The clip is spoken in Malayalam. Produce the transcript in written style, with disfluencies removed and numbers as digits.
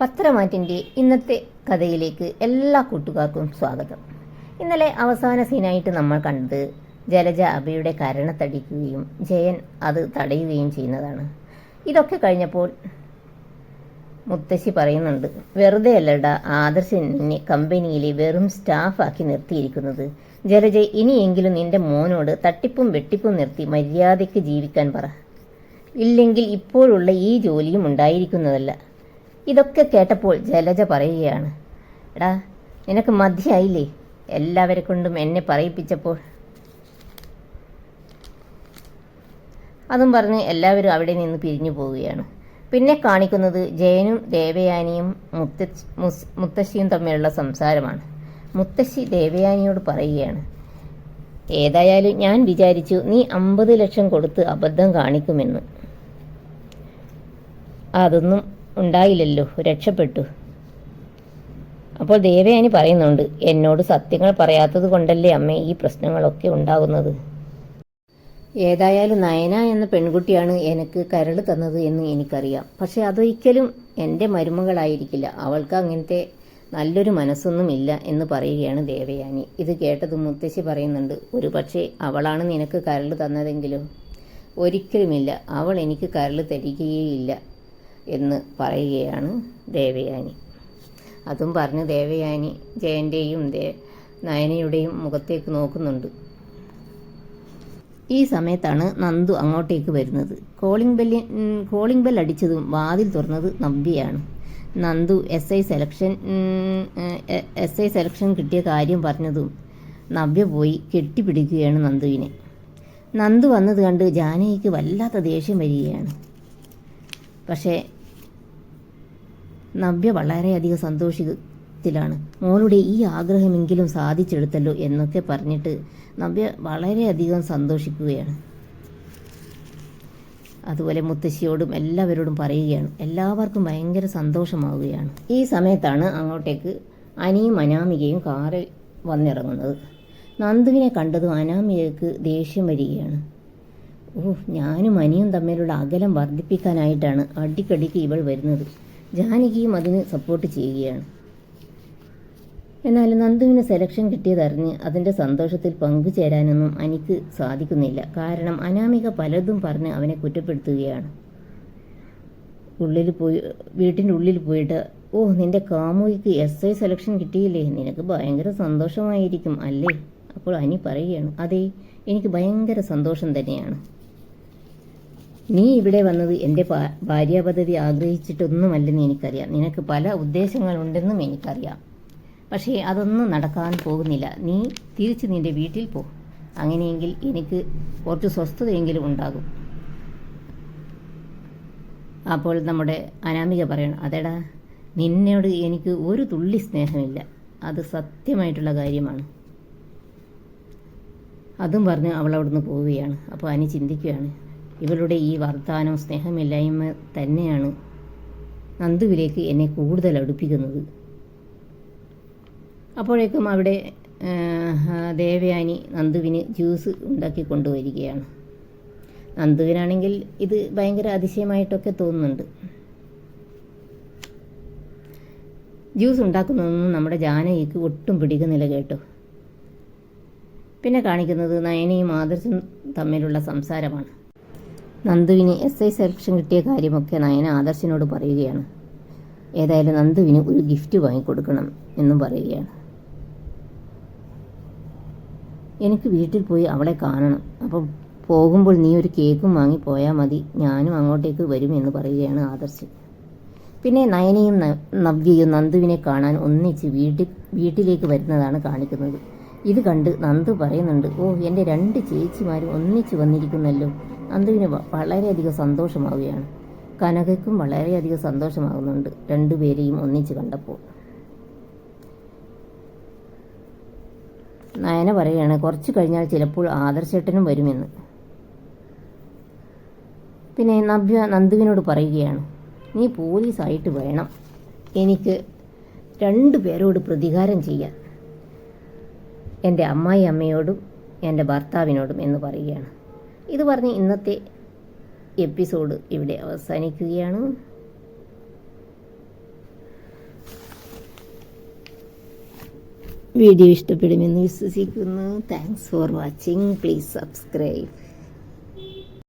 പത്രമാറ്റിൻ്റെ ഇന്നത്തെ കഥയിലേക്ക് എല്ലാ കൂട്ടുകാർക്കും സ്വാഗതം. ഇന്നലെ അവസാന സീനായിട്ട് നമ്മൾ കണ്ടത് ജലജ അഭയുടെ കരണത്തടിക്കുകയും ജയൻ അത് തടയുകയും ചെയ്യുന്നതാണ്. ഇതൊക്കെ കഴിഞ്ഞപ്പോൾ മുത്തശ്ശി പറയുന്നുണ്ട്, വെറുതെ അല്ലടാ ആദർശൻ നിന്നെ കമ്പനിയിലെ വെറും സ്റ്റാഫാക്കി നിർത്തിയിരിക്കുന്നത്. ജലജ, ഇനിയെങ്കിലും നിന്റെ മോനോട് തട്ടിപ്പും വെട്ടിപ്പും നിർത്തി മര്യാദയ്ക്ക് ജീവിക്കാൻ പറ. ഇല്ലെങ്കിൽ ഇപ്പോഴുള്ള ഈ ജോലിയും ഉണ്ടായിരിക്കുന്നതല്ല. ഇതൊക്കെ കേട്ടപ്പോൾ ജലജ പറയുകയാണ്, എടാ നിനക്ക് മതിയായില്ലേ എല്ലാവരെ കൊണ്ടും എന്നെ പറയിപ്പിച്ചപ്പോൾ. അതും പറഞ്ഞ് എല്ലാവരും അവിടെ നിന്ന് പിരിഞ്ഞു പോവുകയാണ്. പിന്നെ കാണിക്കുന്നത് ജയനും ദേവയാനിയും മുത്തശ്ശിയും തമ്മിലുള്ള സംസാരമാണ്. മുത്തശ്ശി ദേവയാനിയോട് പറയുകയാണ്, ഏതായാലും ഞാൻ വിചാരിച്ചു നീ 50 ലക്ഷം കൊടുത്ത് അബദ്ധം കാണിക്കുമെന്ന്. അതൊന്നും ഉണ്ടായില്ലല്ലോ, രക്ഷപ്പെട്ടു. അപ്പോൾ ദേവയാനി പറയുന്നുണ്ട്, എന്നോട് സത്യങ്ങൾ പറയാത്തത് കൊണ്ടല്ലേ അമ്മേ ഈ പ്രശ്നങ്ങളൊക്കെ ഉണ്ടാകുന്നത്. ഏതായാലും നയന എന്ന പെൺകുട്ടിയാണ് എനിക്ക് കരൾ തന്നത് എന്ന് എനിക്കറിയാം. പക്ഷെ അതൊരിക്കലും എൻ്റെ മരുമകളായിരിക്കില്ല. അവൾക്ക് അങ്ങനത്തെ നല്ലൊരു മനസ്സൊന്നും ഇല്ല എന്ന് പറയുകയാണ് ദേവയാനി. ഇത് കേട്ടത് മുത്തശ്ശി പറയുന്നുണ്ട്, ഒരു പക്ഷേ അവളാണ് നിനക്ക് കരൾ തന്നതെങ്കിലോ? ഒരിക്കലുമില്ല, അവൾ എനിക്ക് കരൾ തരികയേയില്ല എന്ന് പറയുകയാണ് ദേവയാനി. അതും പറഞ്ഞ് ദേവയാനി ജയൻ്റെയും നയനയുടെയും മുഖത്തേക്ക് നോക്കുന്നുണ്ട്. ഈ സമയത്താണ് നന്ദു അങ്ങോട്ടേക്ക് വരുന്നത്. കോളിംഗ് ബെൽ അടിച്ചതും വാതിൽ തുറന്നത് നവ്യയാണ്. നന്ദു എസ് ഐ സെലക്ഷൻ കിട്ടിയ കാര്യം പറഞ്ഞതും നവ്യ പോയി കെട്ടിപ്പിടിക്കുകയാണ് നന്ദുവിനെ. നന്ദു വന്നത് കണ്ട് ജാനകിക്ക് വല്ലാത്ത ദേഷ്യം വരികയാണ്. പക്ഷേ നവ്യ വളരെയധികം സന്തോഷത്തിലാണ്. മോളുടെ ഈ ആഗ്രഹമെങ്കിലും സാധിച്ചെടുത്തല്ലോ എന്നൊക്കെ പറഞ്ഞിട്ട് നവ്യ വളരെയധികം സന്തോഷിക്കുകയാണ്. അതുപോലെ മുത്തശ്ശിയോടും എല്ലാവരോടും പറയുകയാണ്. എല്ലാവർക്കും ഭയങ്കര സന്തോഷമാവുകയാണ്. ഈ സമയത്താണ് അങ്ങോട്ടേക്ക് അനിയും അനാമികയും കാറിൽ വന്നിറങ്ങുന്നത്. നന്ദുവിനെ കണ്ടതും അനാമികയ്ക്ക് ദേഷ്യം വരികയാണ്. ഞാനും അനിയും തമ്മിലുള്ള അകലം വർദ്ധിപ്പിക്കാനായിട്ടാണ് അടിക്കടിക്ക് ഇവൾ വരുന്നത്. ജാനകിയും അതിന് സപ്പോർട്ട് ചെയ്യുകയാണ്. എന്നാൽ നന്ദുവിന് സെലക്ഷൻ കിട്ടിയതറിഞ്ഞ് അതിൻ്റെ സന്തോഷത്തിൽ പങ്കുചേരാനൊന്നും അനിക്ക് സാധിക്കുന്നില്ല. കാരണം അനാമിക പലതും പറഞ്ഞ് അവനെ കുറ്റപ്പെടുത്തുകയാണ്. വീട്ടിൻ്റെ ഉള്ളിൽ പോയിട്ട്, നിന്റെ കാമുകിക്ക് SI സെലക്ഷൻ കിട്ടിയില്ലേ, നിനക്ക് ഭയങ്കര സന്തോഷമായിരിക്കും അല്ലേ? അപ്പോൾ അനി പറയുകയാണ്, അതെ, എനിക്ക് ഭയങ്കര സന്തോഷം തന്നെയാണ്. നീ ഇവിടെ വന്നത് എൻ്റെ ഭാര്യാപദവി ആഗ്രഹിച്ചിട്ടൊന്നുമല്ലെന്ന് എനിക്കറിയാം. നിനക്ക് പല ഉദ്ദേശങ്ങളുണ്ടെന്നും എനിക്കറിയാം. പക്ഷേ അതൊന്നും നടക്കാൻ പോകുന്നില്ല. നീ തിരിച്ച് നിൻ്റെ വീട്ടിൽ പോ. അങ്ങനെയെങ്കിൽ എനിക്ക് കുറച്ച് സ്വസ്ഥതയെങ്കിലും ഉണ്ടാകും. അപ്പോൾ നമ്മുടെ അനാമിക പറയണം, അതെടാ, നിന്നോട് എനിക്ക് ഒരു തുള്ളി സ്നേഹമില്ല. അത് സത്യമായിട്ടുള്ള കാര്യമാണ്. അതും പറഞ്ഞ് അവൾ അവിടുന്ന് പോവുകയാണ്. അപ്പോൾ അനി ചിന്തിക്കുകയാണ്, ഇവളുടെ ഈ വർത്താനം സ്നേഹമില്ലായ്മ തന്നെയാണ് നന്ദുവിലേക്ക് എന്നെ കൂടുതൽ അടുപ്പിക്കുന്നത്. അപ്പോഴേക്കും അവിടെ ദേവയാനി നന്ദുവിന് ജ്യൂസ് ഉണ്ടാക്കി കൊണ്ടുവരികയാണ്. നന്ദുവിനാണെങ്കിൽ ഇത് ഭയങ്കര അതിശയമായിട്ടൊക്കെ തോന്നുന്നുണ്ട്. ജ്യൂസ് ഉണ്ടാക്കുന്നതൊന്നും നമ്മുടെ ജാനകിക്ക് ഒട്ടും പിടിക്കുന്നില്ല കേട്ടോ. പിന്നെ കാണിക്കുന്നത് നയനയും ആദർശും തമ്മിലുള്ള സംസാരമാണ്. നന്ദുവിന് SI സെലക്ഷൻ കിട്ടിയ കാര്യമൊക്കെ നയന ആദർശിനോട് പറയുകയാണ്. ഏതായാലും നന്ദുവിന് ഒരു ഗിഫ്റ്റ് വാങ്ങിക്കൊടുക്കണം എന്നും പറയുകയാണ്. എനിക്ക് വീട്ടിൽ പോയി അവളെ കാണണം. അപ്പം പോകുമ്പോൾ നീ ഒരു കേക്കും വാങ്ങി പോയാൽ മതി, ഞാനും അങ്ങോട്ടേക്ക് വരുമെന്ന് പറയുകയാണ് ആദർശ്. പിന്നെ നയനയും നവ്യയും നന്ദുവിനെ കാണാൻ ഒന്നിച്ച് വീട്ടിലേക്ക് വരുന്നതാണ് കാണിക്കുന്നത്. ഇത് കണ്ട് നന്ദു പറയുന്നുണ്ട്, എൻ്റെ 2 ചേച്ചിമാരും ഒന്നിച്ച് വന്നിരിക്കുന്നല്ലോ. നന്ദുവിന് വളരെയധികം സന്തോഷമാവുകയാണ്. കനകയ്ക്കും വളരെയധികം സന്തോഷമാകുന്നുണ്ട് രണ്ടുപേരെയും ഒന്നിച്ച് കണ്ടപ്പോൾ. നയന പറയുകയാണ്, കുറച്ച് കഴിഞ്ഞാൽ ചിലപ്പോൾ ആദർശേട്ടനും വരുമെന്ന്. പിന്നെ നവ്യ നന്ദുവിനോട് പറയുകയാണ്, നീ പോലീസായിട്ട് വേണം എനിക്ക് 2 പേരോട് പ്രതികാരം ചെയ്യാൻ, എൻ്റെ അമ്മയോടും എൻ്റെ ഭർത്താവിനോടും എന്ന് പറയുകയാണ്. ഇത് പറഞ്ഞ് ഇന്നത്തെ എപ്പിസോഡ് ഇവിടെ അവസാനിക്കുകയാണ്. വീഡിയോ ഇഷ്ടപ്പെടുമെന്ന് വിശ്വസിക്കുന്നു. Thanks for watching. Please subscribe.